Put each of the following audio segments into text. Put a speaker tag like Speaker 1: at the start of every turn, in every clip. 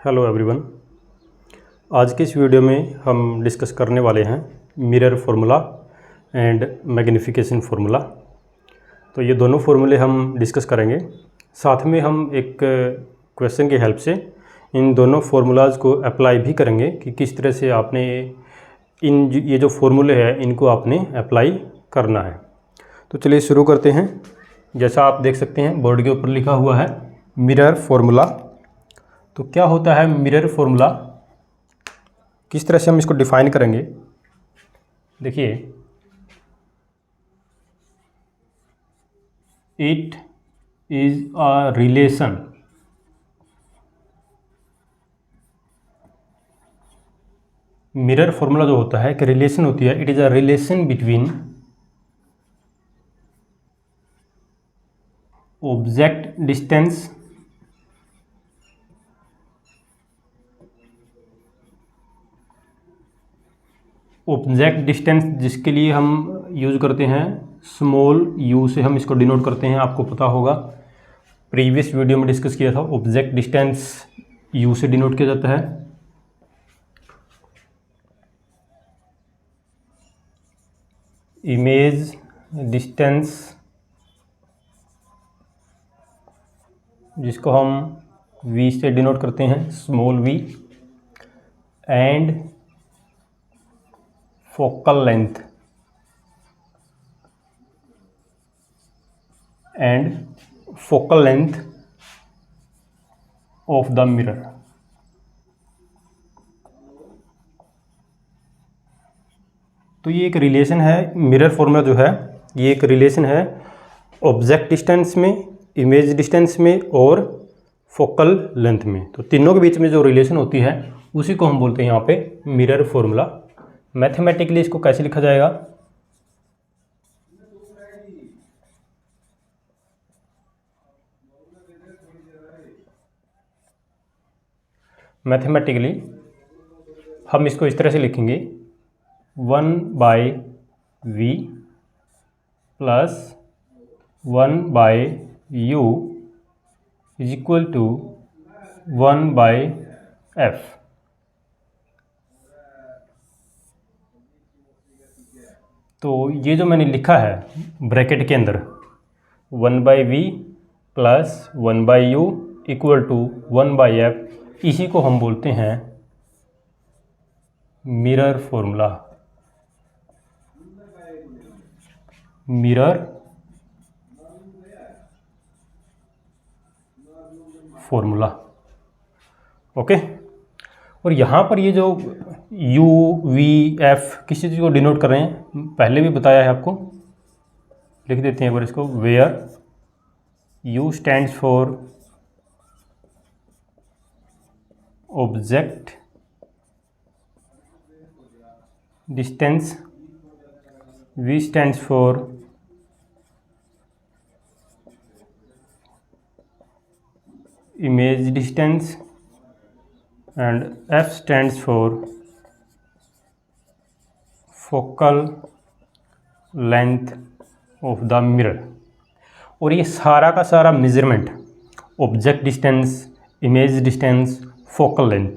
Speaker 1: Hello everyone. आज के इस वीडियो में हम डिस्कस करने वाले हैं mirror formula and magnification formula. तो ये दोनों फार्मूले हम डिस्कस करेंगे। साथ में हम एक क्वेश्चन की हेल्प से इन दोनों फार्मूलाज को अप्लाई भी करेंगे कि किस तरह से आपने ये जो फार्मूले हैं इनको आपने अप्लाई करना है। तो चलिए शुरू करते हैं। जैसा आप देख सकते हैं बोर्ड के ऊपर लिखा हुआ है मिरर फार्मूला। तो क्या होता है मिरर फार्मूला, किस तरह से हम इसको डिफाइन करेंगे। देखिए, it is a relation mirror formula जो होता है कि रिलेशन होती है, it is a relation between object distance जिसके लिए हम यूज़ करते हैं स्मॉल यू से हम इसको डिनोट करते हैं। आपको पता होगा प्रीवियस वीडियो में डिस्कस किया था, ऑब्जेक्ट डिस्टेंस यू से डिनोट किया जाता है। इमेज डिस्टेंस जिसको हम वी से डिनोट करते हैं small V, and focal length of the mirror. तो ये एक रिलेशन है, मिरर फार्मूला जो है ये एक रिलेशन है ऑब्जेक्ट डिस्टेंस में, इमेज डिस्टेंस में और फोकल लेंथ में। तो तीनों के बीच में जो रिलेशन होती है उसी को हम बोलते हैं यहाँ पे मिरर फार्मूला। मैथमेटिकली इसको कैसे लिखा जाएगा, मैथमेटिकली हम इसको इस तरह से लिखेंगे 1/v plus 1/u is equal to 1/f। तो ये जो मैंने लिखा है ब्रैकेट के अंदर 1/v plus 1/u equal to 1/f, इसी को हम बोलते हैं mirror formula. Mirror formula, okay. और यहाँ पर ये जो यू वी एफ किसी चीज़ को डिनोट कर रहे हैं, पहले भी बताया है आपको, लिख देते हैं एक बार इसको। Where U stands for object distance, V stands for image distance and F stands for focal length of the mirror। और ये सारा का सारा measurement, object distance, image distance, focal length,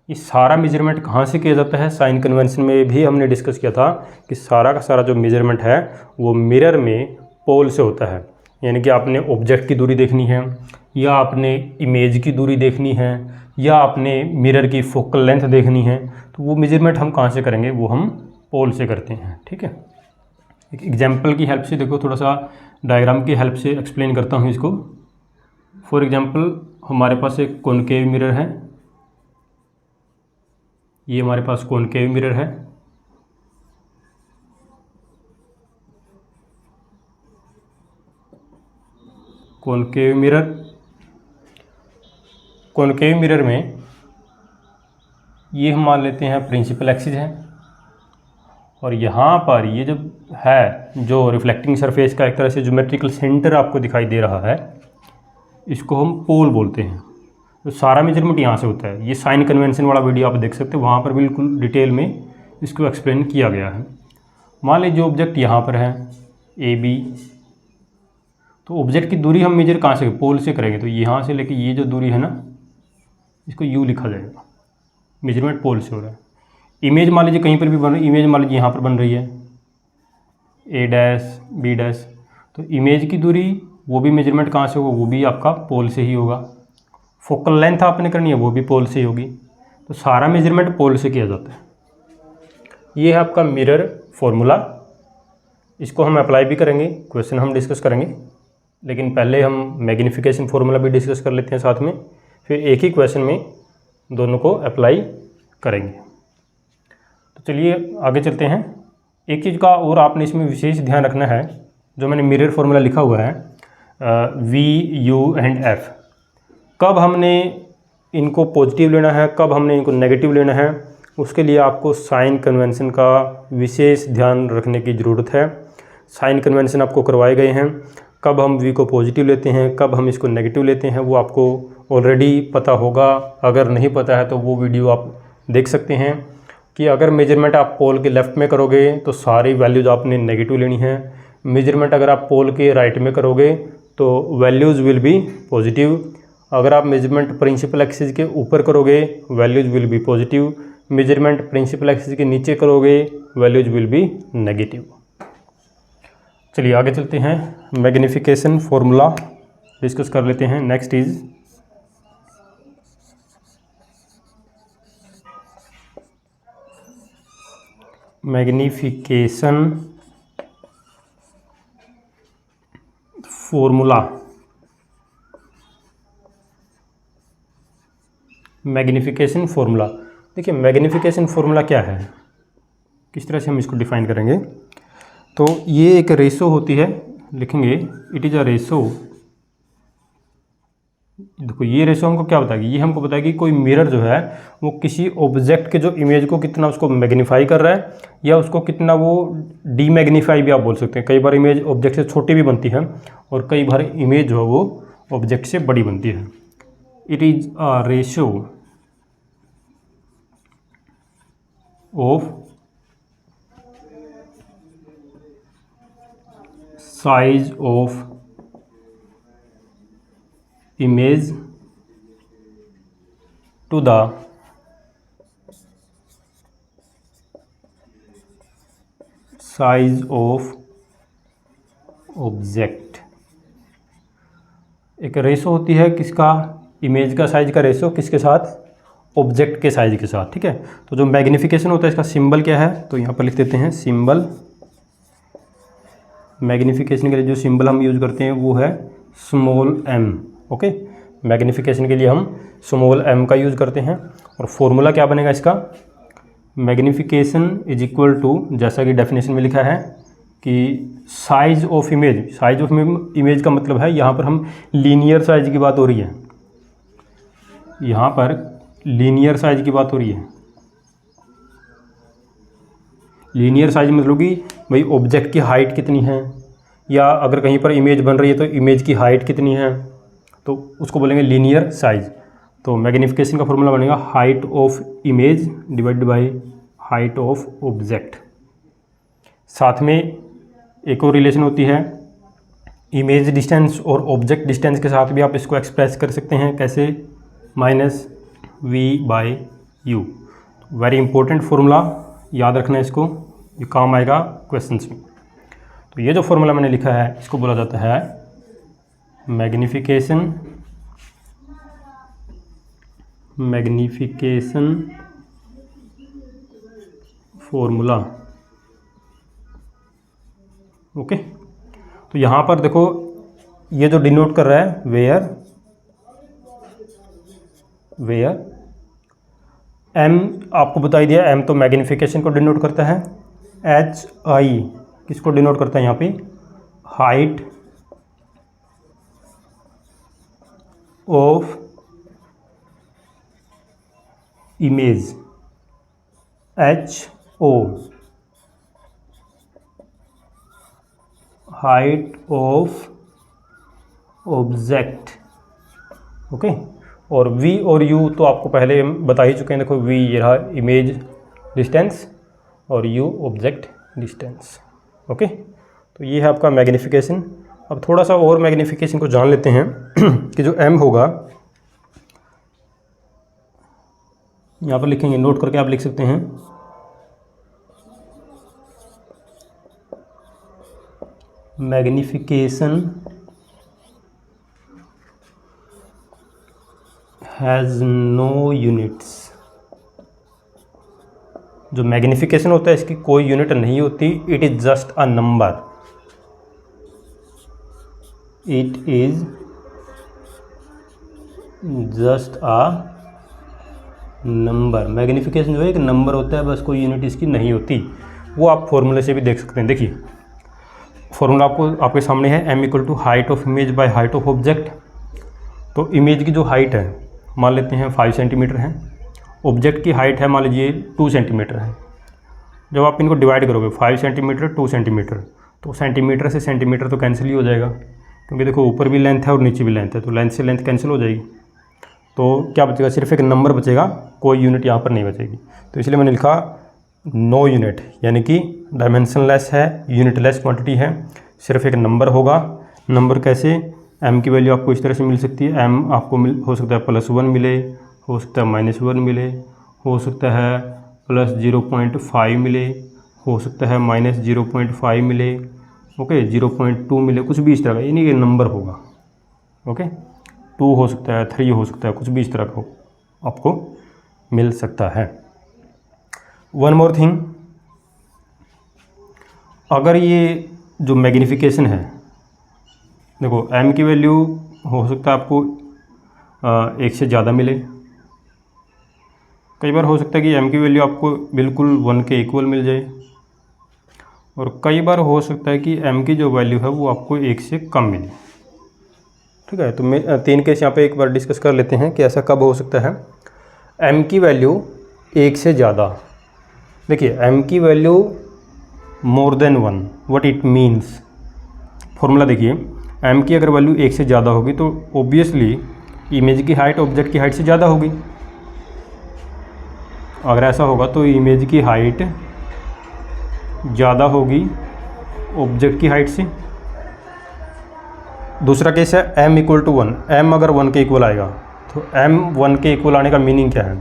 Speaker 1: ये सारा मेजरमेंट कहाँ से किया जाता है। साइन कन्वेंशन में भी हमने डिस्कस किया था कि सारा का सारा जो मेजरमेंट है वो मिरर में पोल से होता है। यानी कि आपने ऑब्जेक्ट की दूरी देखनी है, या आपने इमेज की दूरी देखनी है, या आपने मिरर की फोकल लेंथ देखनी है, तो वो मेजरमेंट हम कहाँ से करेंगे, वो हम पोल से करते हैं। ठीक है, एक एग्जाम्पल की हेल्प से देखो, थोड़ा सा डायग्राम की हेल्प से एक्सप्लेन करता हूँ इसको। फॉर एग्जाम्पल हमारे पास एक कॉनकेव मिरर है, ये हमारे पास कॉनकेव मिरर है। कॉनकेव मिरर में ये हम मान लेते हैं प्रिंसिपल एक्सिस है, और यहाँ पर ये जो है जो रिफ्लेक्टिंग सरफेस का एक तरह से ज्योमेट्रिकल सेंटर आपको दिखाई दे रहा है, इसको हम पोल बोलते हैं। तो सारा मेजरमेंट यहाँ से होता है। ये साइन कन्वेंशन वाला वीडियो आप देख सकते हैं, वहाँ पर बिल्कुल डिटेल में इसको एक्सप्लेन किया गया है। मान लीजिए ऑब्जेक्ट यहाँ पर है ए बी, तो ऑब्जेक्ट की दूरी हम मेजर कहाँ से, पोल से करेंगे। तो यहाँ से लेके ये जो दूरी है ना, इसको यू लिखा जाएगा, मेजरमेंट पोल से हो रहा है। इमेज मान लीजिए कहीं पर भी बन रही है, इमेज मान लीजिए यहाँ पर बन रही है ए डैश बी डैश, तो इमेज की दूरी वो भी मेजरमेंट कहाँ से होगा, वो भी आपका पोल से ही होगा। फोकल लेंथ आपने करनी है वो भी पोल से ही होगी, तो सारा मेजरमेंट पोल से किया जाता है। ये है आपका मिरर फॉर्मूला, इसको हम अप्लाई भी करेंगे, क्वेश्चन हम डिस्कस करेंगे, लेकिन पहले हम मैग्नीफिकेशन फार्मूला भी डिस्कस कर लेते हैं साथ में, फिर एक ही क्वेश्चन में दोनों को अप्लाई करेंगे। तो चलिए आगे चलते हैं। एक चीज़ का और आपने इसमें विशेष ध्यान रखना है, जो मैंने मिरर फार्मूला लिखा हुआ है वी यू एंड एफ, कब हमने इनको पॉजिटिव लेना है, कब हमने इनको नेगेटिव लेना है, उसके लिए आपको साइन कन्वेंशन का विशेष ध्यान रखने की ज़रूरत है। साइन कन्वेंशन आपको करवाए गए हैं, कब हम वी को पॉजिटिव लेते हैं, कब हम इसको नेगेटिव लेते हैं, वो आपको ऑलरेडी पता होगा। अगर नहीं पता है तो वो वीडियो आप देख सकते हैं कि अगर मेजरमेंट आप पोल के लेफ़्ट में करोगे तो सारी वैल्यूज़ आपने नेगेटिव लेनी है, मेजरमेंट अगर आप पोल के राइट में करोगे तो वैल्यूज़ विल बी पॉजिटिव, अगर आप मेजरमेंट प्रिंसिपल एक्सिस के ऊपर करोगे values will be positive, measurement principal axis के नीचे करोगे वैल्यूज़ विल बी नेगेटिव। चलिए आगे चलते हैं, मैग्नीफिकेशन फॉर्मूला डिस्कस कर लेते हैं। Next is magnification formula. Magnification formula, देखिए मैग्नीफिकेशन फॉर्मूला क्या है, किस तरह से हम इसको डिफाइन करेंगे। तो ये एक रेशो होती है, लिखेंगे इट इज़ अ रेशो। देखो ये रेशो हमको क्या बताएगी, ये हमको बताएगी कोई मिरर जो है वो किसी ऑब्जेक्ट के जो इमेज को कितना उसको मैग्नीफाई कर रहा है या उसको कितना वो डीमैग्नीफाई भी आप बोल सकते हैं। कई बार इमेज ऑब्जेक्ट से छोटी भी बनती है और कई बार इमेज जो है वो ऑब्जेक्ट से बड़ी बनती है। It is a ratio of size of image to the size of object। एक रेशो होती है किसका, इमेज का साइज का रेशो किसके साथ, ऑब्जेक्ट के साइज के साथ, ठीक है। तो जो मैग्नीफिकेशन होता है इसका सिंबल क्या है, तो यहाँ पर लिख देते हैं सिंबल। मैग्नीफिकेशन के लिए जो सिंबल हम यूज़ करते हैं वो है स्मॉल m, ओके। मैग्नीफिकेशन के लिए हम स्मॉल m का यूज़ करते हैं। और फॉर्मूला क्या बनेगा इसका, मैग्नीफिकेशन इज इक्वल टू, जैसा कि डेफिनेशन में लिखा है कि size of image. Size of image का मतलब है यहाँ पर हम लीनियर साइज की बात हो रही है, यहाँ पर लीनियर साइज की बात हो रही है। लीनियर साइज मतलब कि भाई ऑब्जेक्ट की हाइट कितनी है, या अगर कहीं पर इमेज बन रही है तो इमेज की हाइट कितनी है, तो उसको बोलेंगे लीनियर साइज। तो मैग्नीफिकेशन का फॉर्मूला बनेगा height of image divide by height of object. साथ में एक और रिलेशन होती है इमेज डिस्टेंस और ऑब्जेक्ट डिस्टेंस के साथ भी आप इसको एक्सप्रेस कर सकते हैं, कैसे, minus V by U. Very important formula, याद रखना है इसको, ये काम आएगा क्वेश्चंस में। तो ये जो फॉर्मूला मैंने लिखा है इसको बोला जाता है मैग्नीफिकेशन फॉर्मूला, ओके। तो यहाँ पर देखो ये जो डिनोट कर रहा है वेयर m आपको बता ही दिया, m तो मैग्नीफिकेशन को डिनोट करता है, hi किसको डिनोट करता है यहाँ पे, height of image, ho height of object, okay. और v और u तो आपको पहले हम बता ही चुके हैं, देखो v ये रहा इमेज डिस्टेंस और u ऑब्जेक्ट डिस्टेंस, ओके। तो ये है आपका मैग्नीफिकेशन। अब थोड़ा सा और मैग्नीफिकेशन को जान लेते हैं कि जो m होगा यहाँ पर लिखेंगे, नोट करके आप लिख सकते हैं, मैग्निफिकेशन हैज़ नो यूनिट्स। जो मैग्निफिकेशन होता है इसकी कोई यूनिट नहीं होती, it is just a number, it is just a number. Magnification जो है एक नंबर होता है, बस कोई यूनिट इसकी नहीं होती। वो आप फॉर्मूले से भी देख सकते हैं। देखिए फॉर्मूला आपके सामने है, m equal to height of image by height of object. तो इमेज की जो हाइट है मान लेते हैं 5 सेंटीमीटर है, ऑब्जेक्ट की हाइट है मान लीजिए 2 सेंटीमीटर है। जब आप इनको डिवाइड करोगे 5 सेंटीमीटर 2 सेंटीमीटर, तो सेंटीमीटर से सेंटीमीटर तो कैंसिल ही हो जाएगा, क्योंकि देखो ऊपर भी लेंथ है और नीचे भी लेंथ है, तो लेंथ से लेंथ कैंसिल हो जाएगी। तो क्या बचेगा, सिर्फ एक नंबर बचेगा, कोई यूनिट यहाँ पर नहीं बचेगी। तो इसलिए मैंने लिखा नो यूनिट, यानी कि डायमेंशनलेस है, यूनिटलेस क्वांटिटी है, सिर्फ एक नंबर होगा। नंबर कैसे, m की वैल्यू आपको इस तरह से मिल सकती है, m आपको हो सकता है +1 मिले, हो सकता है -1 मिले, हो सकता है +0.5 मिले, हो सकता है -0.5 मिले, ओके 0.2 मिले, कुछ भी इस तरह का, यानी कि नंबर होगा। ओके 2 हो सकता है, 3 हो सकता है, कुछ भी इस तरह का आपको मिल सकता है। वन मोर थिंग, अगर ये जो मैग्निफिकेशन है, देखो m की वैल्यू हो सकता है आपको 1 से ज़्यादा मिले, कई बार हो सकता है कि m की वैल्यू आपको बिल्कुल 1 के इक्वल मिल जाए, और कई बार हो सकता है कि m की जो वैल्यू है वो आपको 1 से कम मिले। ठीक है, तो मैं 3 केस यहाँ पे एक बार डिस्कस कर लेते हैं कि ऐसा कब हो सकता है। m की वैल्यू 1 से ज़्यादा, देखिए m की value more than 1, what it means, formula देखिए, m की अगर वैल्यू 1 से ज़्यादा होगी तो ऑब्वियसली इमेज की हाइट ऑब्जेक्ट की हाइट से ज़्यादा होगी। अगर ऐसा होगा तो इमेज की हाइट ज़्यादा होगी ऑब्जेक्ट की हाइट से। दूसरा केस है m इक्वल टू 1, m अगर 1 के इक्वल आएगा, तो m 1 के इक्वल आने का मीनिंग क्या है,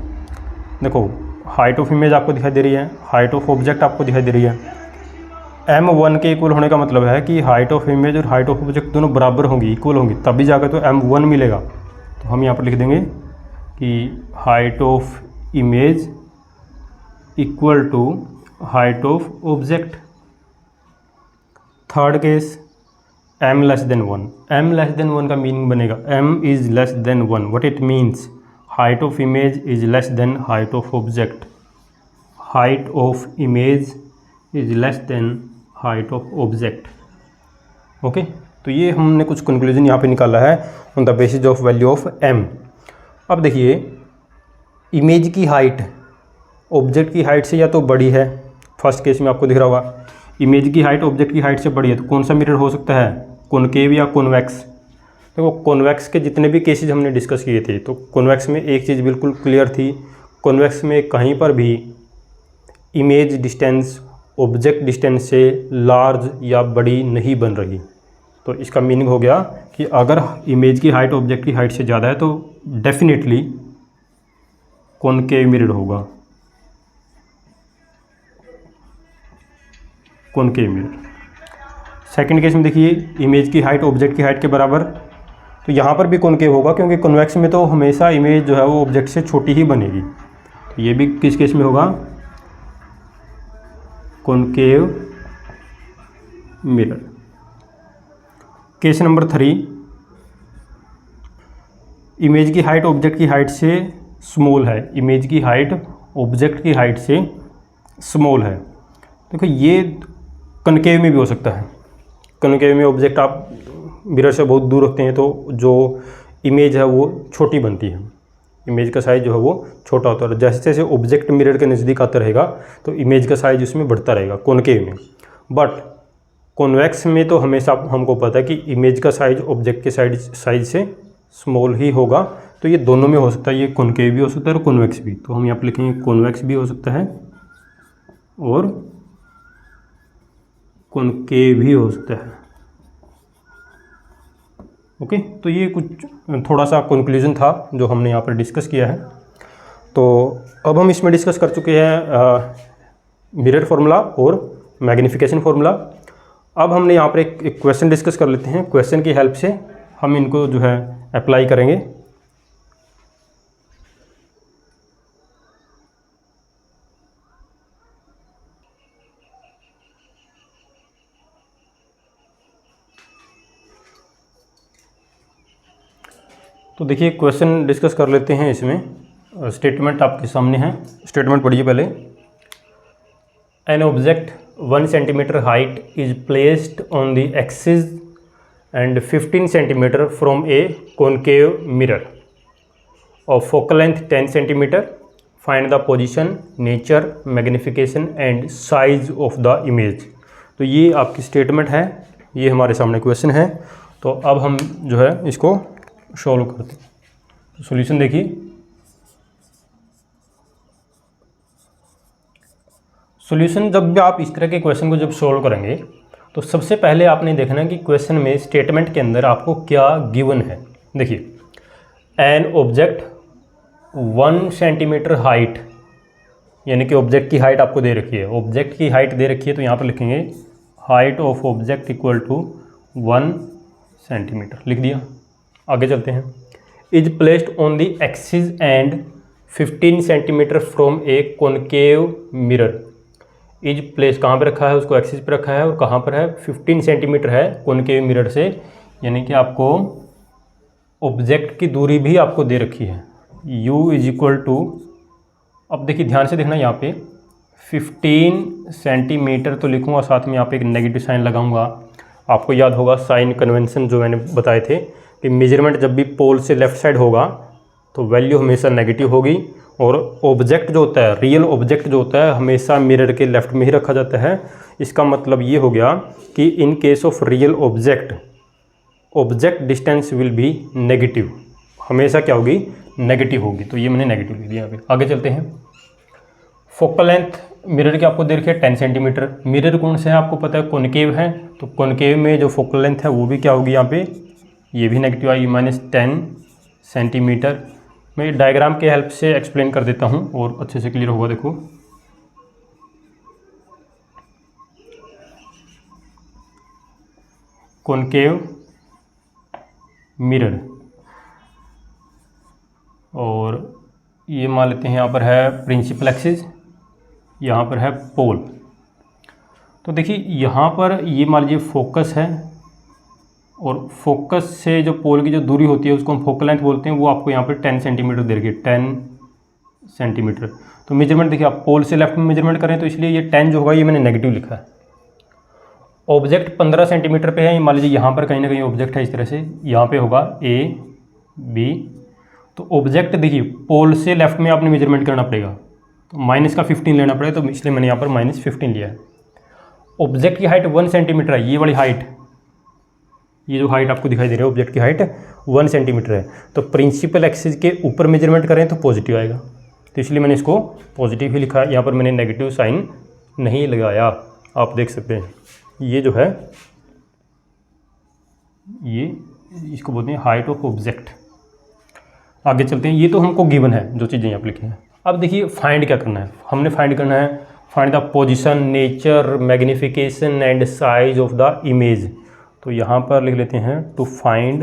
Speaker 1: देखो हाइट ऑफ इमेज आपको दिखाई दे रही है, हाइट ऑफ ऑब्जेक्ट आपको दिखाई दे रही है। m 1 के इक्वल होने का मतलब है कि हाइट ऑफ इमेज और हाइट ऑफ ऑब्जेक्ट दोनों बराबर होंगी, इक्वल होंगी, तभी जाकर तो m 1 मिलेगा। तो हम यहाँ पर लिख देंगे कि height of image equal to height of object. Third case m less than 1, m less than 1 का मीनिंग बनेगा m is less than 1, what it means, height of image is less than height of object, height of image is less than height of object. Okay, तो ये हमने कुछ conclusion यहाँ पे निकाला है on the basis of value ऑफ m। अब देखिए इमेज की हाइट ऑब्जेक्ट की हाइट से या तो बड़ी है, फर्स्ट केस में आपको दिख रहा होगा, इमेज की हाइट ऑब्जेक्ट की हाइट से बड़ी है, तो कौन सा मिरर हो सकता है, कॉनकेव या कॉन्वेक्स। देखो कॉन्वेक्स के जितने भी केसेस हमने डिस्कस किए थे, तो कॉन्वेक्स में एक चीज़ बिल्कुल क्लियर थी, कॉन्वेक्स में कहीं पर भी इमेज डिस्टेंस ऑब्जेक्ट डिस्टेंस से लार्ज या बड़ी नहीं बन रही। तो इसका मीनिंग हो गया कि अगर इमेज की हाइट ऑब्जेक्ट की हाइट से ज़्यादा है तो डेफिनेटली कॉनकेव मिरर होगा, कॉनकेव मिरर। सेकंड केस में देखिए इमेज की हाइट ऑब्जेक्ट की हाइट के बराबर, तो यहाँ पर भी कॉनकेव होगा, क्योंकि कॉन्वेक्स में तो हमेशा इमेज जो है वो ऑब्जेक्ट से छोटी ही बनेगी। तो ये भी किस केस में होगा, concave mirror. Case number 3, image की हाइट ऑब्जेक्ट की हाइट से स्मॉल है, इमेज की हाइट ऑब्जेक्ट की हाइट से स्मॉल है। देखो ये कॉनकेव में भी हो सकता है, कॉनकेव में ऑब्जेक्ट आप मिरर से बहुत दूर रखते हैं तो जो इमेज है वो छोटी बनती है, इमेज का साइज़ जो है वो छोटा होता है, जैसे जैसे ऑब्जेक्ट मिरर के नज़दीक आता रहेगा तो इमेज का साइज़ उसमें बढ़ता रहेगा कॉनकेव में। बट कॉन्वेक्स में तो हमेशा हमको पता है कि इमेज का साइज़ ऑब्जेक्ट के साइज से स्मॉल ही होगा। तो ये दोनों में हो सकता है, ये कॉनकेव भी हो सकता है और कॉन्वेक्स भी। तो हम यहाँ पर लिखेंगे कॉन्वेक्स भी हो सकता है और कॉनकेव भी हो सकता है। ओके, तो ये कुछ थोड़ा सा कंक्लूजन था जो हमने यहाँ पर डिस्कस किया है। तो अब हम इसमें डिस्कस कर चुके हैं मिरर फार्मूला और मैग्नीफिकेशन फार्मूला। अब हमने यहाँ पर एक क्वेश्चन डिस्कस कर लेते हैं। क्वेश्चन की हेल्प से हम इनको जो है अप्लाई करेंगे। तो देखिए क्वेश्चन डिस्कस कर लेते हैं। इसमें स्टेटमेंट आपके सामने है। स्टेटमेंट पढ़िए पहले। An object 1 centimetre height is placed on the axis and 15 centimetre from a concave mirror of focal length 10 centimetre. Find the position, nature, magnification and size of the image. तो ये आपकी statement है, ये हमारे सामने question है। तो अब हम जो है इसको सॉल्व करते हैं। तो सॉल्यूशन देखिए। सॉल्यूशन जब भी आप इस तरह के क्वेश्चन को जब सॉल्व करेंगे तो सबसे पहले आपने देखना है कि क्वेश्चन में स्टेटमेंट के अंदर आपको क्या गिवन है। देखिए एन ऑब्जेक्ट 1 सेंटीमीटर हाइट, यानी कि ऑब्जेक्ट की हाइट आपको दे रखी है। ऑब्जेक्ट की हाइट दे रखी है तो यहाँ पर लिखेंगे height of object equal to 1 centimetre, लिख दिया। आगे चलते हैं। Is placed on the axis and 15 centimetre from a concave mirror. Is place कहाँ पे रखा है, उसको एक्सिस पे रखा है और कहाँ पर है, 15 सेंटीमीटर है कॉनकेव मिरर से, यानी कि आपको ऑब्जेक्ट की दूरी भी आपको दे रखी है। u इज इक्वल टू, अब देखिए ध्यान से देखना, यहाँ पे 15 सेंटीमीटर तो लिखूँगा, साथ में यहाँ पे एक नेगेटिव साइन लगाऊंगा। आपको याद होगा साइन कन्वेंशन जो मैंने बताए थे कि मेजरमेंट जब भी पोल से लेफ़्ट साइड होगा तो वैल्यू हमेशा नेगेटिव होगी, और ऑब्जेक्ट जो होता है, रियल ऑब्जेक्ट जो होता है, हमेशा मिरर के लेफ़्ट में ही रखा जाता है। इसका मतलब ये हो गया कि in case of real object distance will be negative, हमेशा क्या होगी, नेगेटिव होगी। तो ये मैंने नेगेटिव लिख दिया यहाँ पे। आगे चलते हैं। फोकल लेंथ मिरर की आपको दे रखी है 10 सेंटीमीटर। मिरर कौन से है आपको पता है, कॉनकेव है, तो कॉनकेव में जो फोकल लेंथ है वो भी क्या होगी, यहाँ पे ये भी नेगेटिव आएगी, -10 सेंटीमीटर। मैं डायग्राम के हेल्प से एक्सप्लेन कर देता हूँ और अच्छे से क्लियर होगा। देखो कॉनकेव मिरर, और ये मान लेते हैं यहाँ पर है प्रिंसिपल एक्सिस, यहाँ पर है पोल। तो देखिए यहाँ पर ये मान लीजिए फोकस है, और फोकस से जो पोल की जो दूरी होती है उसको हम फोकल लेंथ बोलते हैं। वो आपको यहाँ पे 10 सेंटीमीटर दे रखी है, 10 सेंटीमीटर। तो मेजरमेंट देखिए, आप पोल से लेफ्ट में मेजरमेंट करें तो इसलिए ये 10 जो होगा ये मैंने नेगेटिव लिखा है। ऑब्जेक्ट 15 सेंटीमीटर पे है, मान लीजिए यहाँ पर कहीं ना कहीं ऑब्जेक्ट है इस तरह से, यहाँ पे होगा A B। तो ऑब्जेक्ट देखिए पोल से लेफ्ट में आपने मेजरमेंट करना पड़ेगा, तो माइनस का 15 लेना पड़ेगा, तो इसलिए मैंने यहाँ पर -15 लिया है। ऑब्जेक्ट की हाइट 1 सेंटीमीटर है, ये वाली हाइट, ये जो हाइट आपको दिखाई दे रही है ऑब्जेक्ट की हाइट 1 सेंटीमीटर है। तो प्रिंसिपल एक्सिस के ऊपर मेजरमेंट करें तो पॉजिटिव आएगा, तो इसलिए मैंने इसको पॉजिटिव ही लिखा है। यहाँ पर मैंने नेगेटिव साइन नहीं लगाया, आप देख सकते हैं। ये जो है ये इसको बोलते हैं हाइट ऑफ ऑब्जेक्ट। आगे चलते हैं। ये तो हमको गिवन है जो चीज़ें यहाँ पर लिखी हैं। अब देखिए फाइंड क्या करना है, हमने फाइंड करना है, find the position, nature, magnification and size of the image. तो यहाँ पर लिख लेते हैं टू फाइंड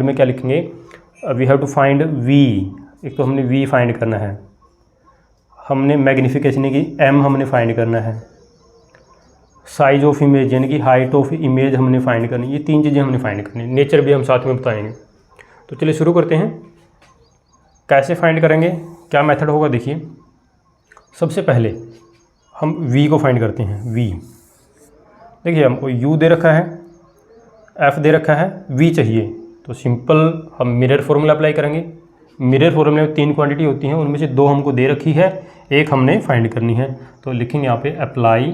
Speaker 1: में क्या लिखेंगे, we have to find V. एक तो हमने वी फाइंड करना है, हमने मैग्नीफिकेशन की एम हमने फाइंड करना है, साइज ऑफ इमेज यानी कि हाइट ऑफ इमेज हमने फाइंड करनी है। ये 3 चीज़ें हमने फाइंड करनी है, नेचर भी हम साथ में बताएंगे। तो चलिए शुरू करते हैं। कैसे फाइंड करेंगे, क्या मेथड होगा, देखिए सबसे पहले हम वी को फाइंड करते हैं। वी देखिए हमको u दे रखा है, f दे रखा है, v चाहिए, तो सिंपल हम मिरर फॉर्मूला अप्लाई करेंगे। मिरर फॉर्मूले में 3 क्वांटिटी होती हैं, उनमें से 2 हमको दे रखी है, एक हमने फाइंड करनी है। तो लिखेंगे यहाँ पे apply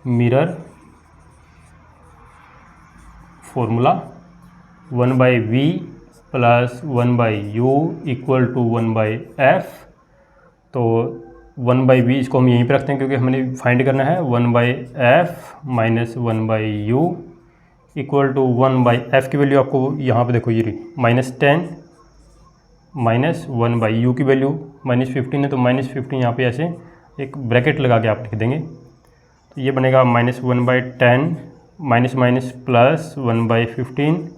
Speaker 1: mirror formula 1/v + 1/u = 1/f। तो 1/v इसको हम यहीं पे रखते हैं क्योंकि हमने फाइंड करना है। 1/f - 1/u equal to 1/f की वैल्यू आपको यहाँ पे देखो ये रही -10 माइनस 1/u की वैल्यू -15 है, तो -15 यहाँ पे ऐसे एक ब्रैकेट लगा के आप लिख देंगे, तो ये बनेगा -1/10 माइनस माइनस प्लस 1/15।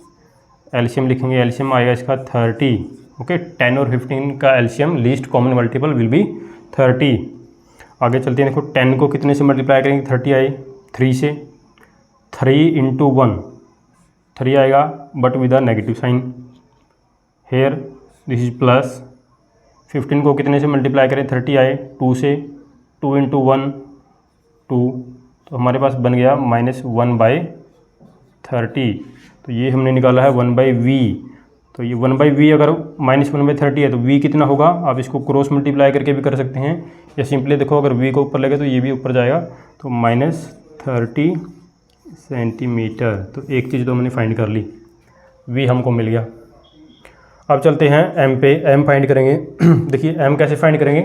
Speaker 1: एलसीएम लिखेंगे, एलसीएम आएगा इसका 30। ओके, 10 और 15 का LCM least common multiple will be 30। आगे चलते हैं, देखो 10 को कितने से मल्टीप्लाई करेंगे, 30 आए 3 से, 3 × 1 3 आएगा but with a negative sign here, this is plus. 15 को कितने से मल्टीप्लाई करें, 30 आए 2 से, 2 × 1 2, तो हमारे पास बन गया -1/30। तो ये हमने निकाला है 1/v। तो ये 1/v अगर -1/30 है तो v कितना होगा, आप इसको क्रॉस मल्टीप्लाई करके भी कर सकते हैं, या सिंपली देखो अगर v को ऊपर लगे तो ये भी ऊपर जाएगा, तो -30 सेंटीमीटर। तो एक चीज़ तो हमने फाइंड कर ली, v हमको मिल गया। अब चलते हैं m पे, m फाइंड करेंगे। देखिए m कैसे फाइंड करेंगे,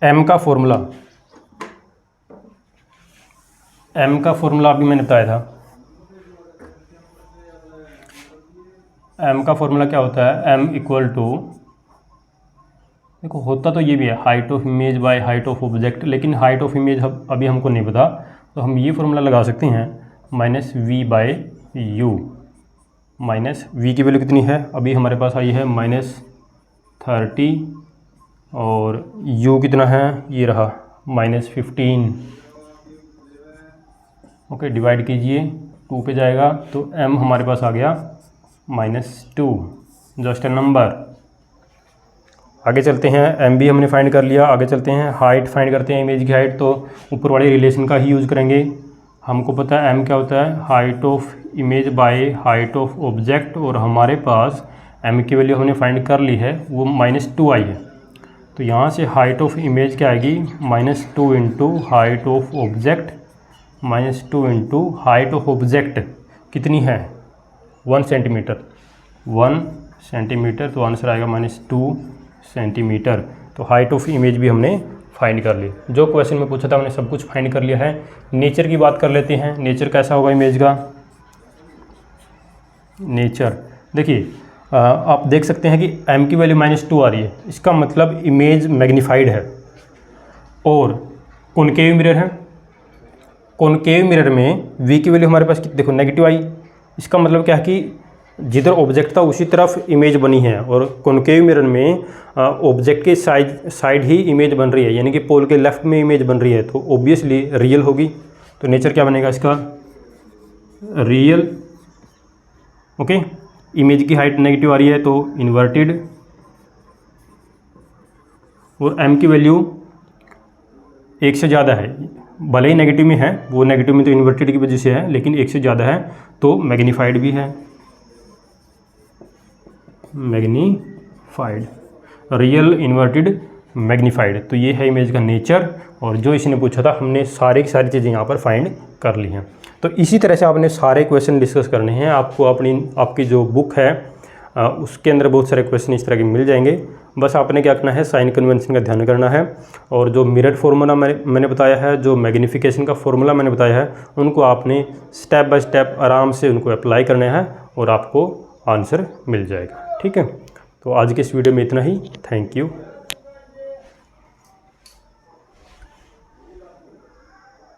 Speaker 1: m का फॉर्मूला अभी मैंने बताया था। m का फॉर्मूला क्या होता है, m इक्वल टू, देखो होता तो ये भी है height of image by height of object, लेकिन हाइट ऑफ इमेज अभी हमको नहीं पता, तो हम ये फॉर्मूला लगा सकते हैं -v/u। -v की वैल्यू कितनी है, अभी हमारे पास आई है -30, और u कितना है, ये रहा -15। ओके, डिवाइड कीजिए, 2 पे जाएगा, तो m हमारे पास आ गया -2, जस्ट अ नंबर। आगे चलते हैं, m भी हमने फाइंड कर लिया। आगे चलते हैं, हाइट फाइंड करते हैं, इमेज की हाइट, तो ऊपर वाले रिलेशन का ही यूज़ करेंगे। हमको पता है m क्या होता है, height of image by height of object, और हमारे पास m की वैल्यू हमने फाइंड कर ली है, वो -2 आई है। तो यहाँ से हाइट ऑफ इमेज क्या आएगी, -2 × height of object, -2 × height of object कितनी है, 1 सेंटीमीटर, 1 सेंटीमीटर, तो आंसर आएगा -2 सेंटीमीटर। तो हाइट ऑफ इमेज भी हमने फाइंड कर ली। जो क्वेश्चन में पूछा था हमने सब कुछ फाइंड कर लिया है। नेचर की बात कर लेते हैं, नेचर कैसा होगा इमेज का। नेचर देखिए, आप देख सकते हैं कि m की वैल्यू -2 आ रही है, इसका मतलब इमेज मैग्नीफाइड है, और कॉनकेव मिरर है। कॉनकेव मिरर में v की वैल्यू हमारे पास देखो नेगेटिव आई, इसका मतलब क्या है कि जिधर ऑब्जेक्ट था उसी तरफ इमेज बनी है, और कॉनकेव मिरर में ऑब्जेक्ट के साइड ही इमेज बन रही है, यानी कि पोल के लेफ्ट में इमेज बन रही है, तो ऑब्वियसली रियल होगी। तो नेचर क्या बनेगा इसका, रियल। ओके, इमेज की हाइट नेगेटिव आ रही है तो इन्वर्टेड, और m की वैल्यू 1 से ज़्यादा है, भले ही नेगेटिव में है, वो नेगेटिव में तो इन्वर्टेड की वजह से है, लेकिन 1 से ज़्यादा है तो मैग्नीफाइड भी है, मैग्नीफाइड, रियल, इन्वर्टेड, मैग्नीफाइड। तो ये है इमेज का नेचर, और जो इसने पूछा था हमने सारी की सारी चीज़ें यहाँ पर फाइंड कर ली हैं। तो इसी तरह से आपने सारे क्वेश्चन डिस्कस करने हैं। आपको आपकी जो बुक है उसके अंदर बहुत सारे क्वेश्चन इस तरह के मिल जाएंगे। बस आपने क्या करना है, साइन कन्वेंशन का ध्यान करना है, और जो मिरर फार्मूला मैंने बताया है, जो मैग्नीफिकेशन का फार्मूला मैंने बताया है, उनको आपने स्टेप बाय स्टेप आराम से उनको अप्लाई करना है, और आपको आंसर मिल जाएगा। ठीक है, तो आज के इस वीडियो में इतना ही। Thank you.